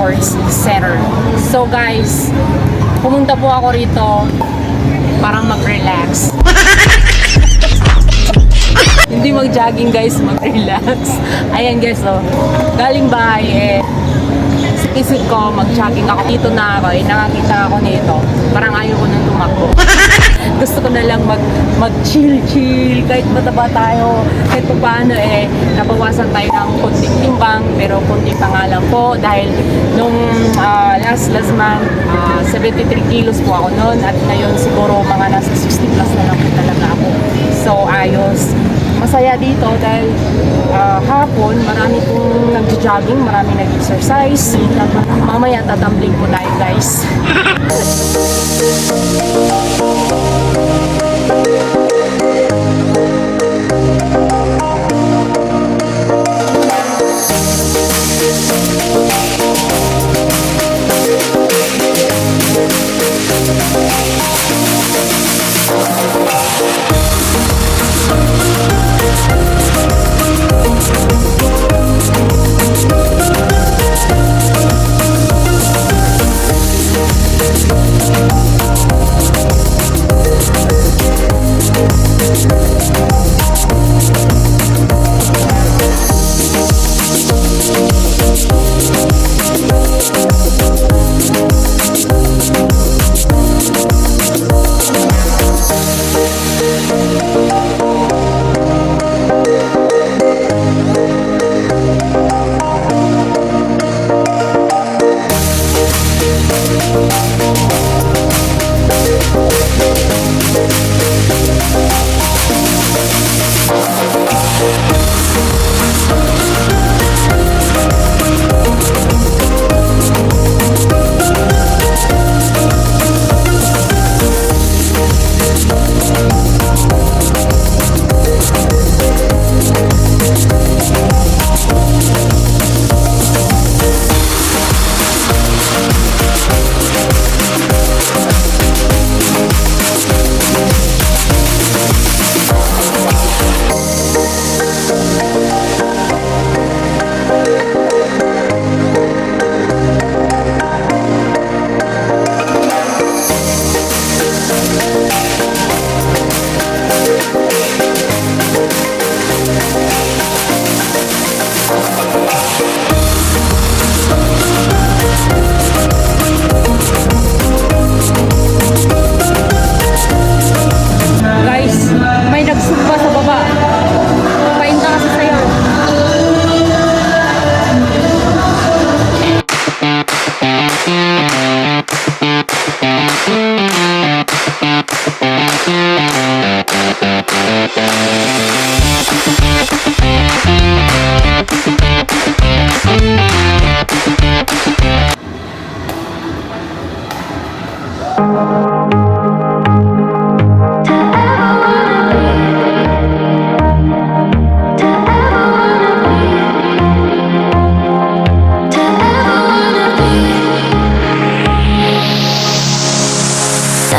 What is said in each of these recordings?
Sports Center. So guys, pumunta po ako rito parang mag-relax. Hindi mag-jogging guys, mag-relax. Ayan guys, oh. Galing bahay isip ko, mag-jogging ako. Dito na ako, nakakita ako nito. Parang ayaw ko nang tumakbo. Gusto ko na lang mag-chill-chill. Kahit mataba tayo, kahit pa paano nabawasan tayo ng konting timbang. Pero konti pa nga lang po. Dahil nung last month, 73 kilos po ako noon. At ngayon siguro mga nasa 60 plus na lang po talaga ako. So ayos. Masaya dito dahil hapon marami pong nag-jogging, marami nag-exercise. Mamaya tatambling po tayo guys.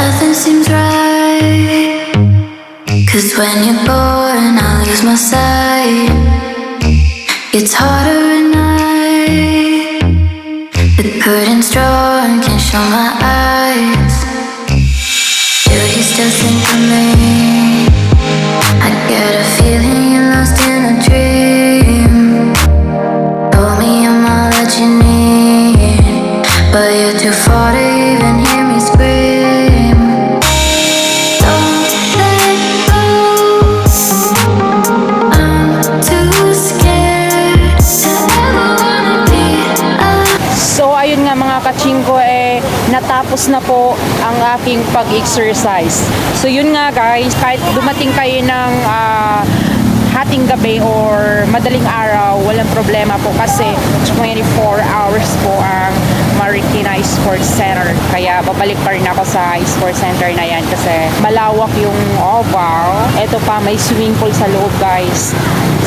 Nothing seems right, 'cause when you're born I lose my sight. It's harder at night. The curtain's drawn, can't show my eyes. Beauty still sing for me. I get a feeling you're lost in a dream. Told me I'm all that you need, but you're too far to even hear me scream. Don't let go, I'm too scared to ever wanna be alone. So ayun nga mga kachingko, natapos na po ang aking pag-exercise. So yun nga guys, kahit dumating kayo ng hating gabi or madaling araw, walang problema po kasi 24 hours po ang Marikina Sports Center. Kaya babalik pa rin ako sa sports center na yan kasi malawak yung oval. Ito pa, may swimming pool sa loob guys.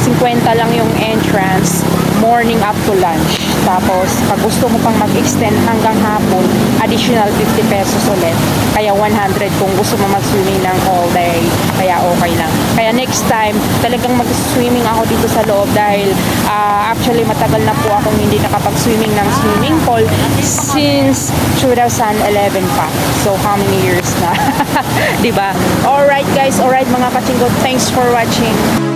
50 lang yung entrance, morning up to lunch. Tapos, pag gusto mo pang mag-extend hanggang hapon, additional 50 pesos ulit. Kaya 100 kung gusto mo mag-swimming ng all day. Kaya okay lang. Kaya next time, talagang mag-swimming ako dito sa loob dahil actually matagal na po akong hindi nakapag-swimming ng swimming pool since 2011 pa. So, how many years na? Diba? Alright guys, alright mga kachinggo, thanks for watching.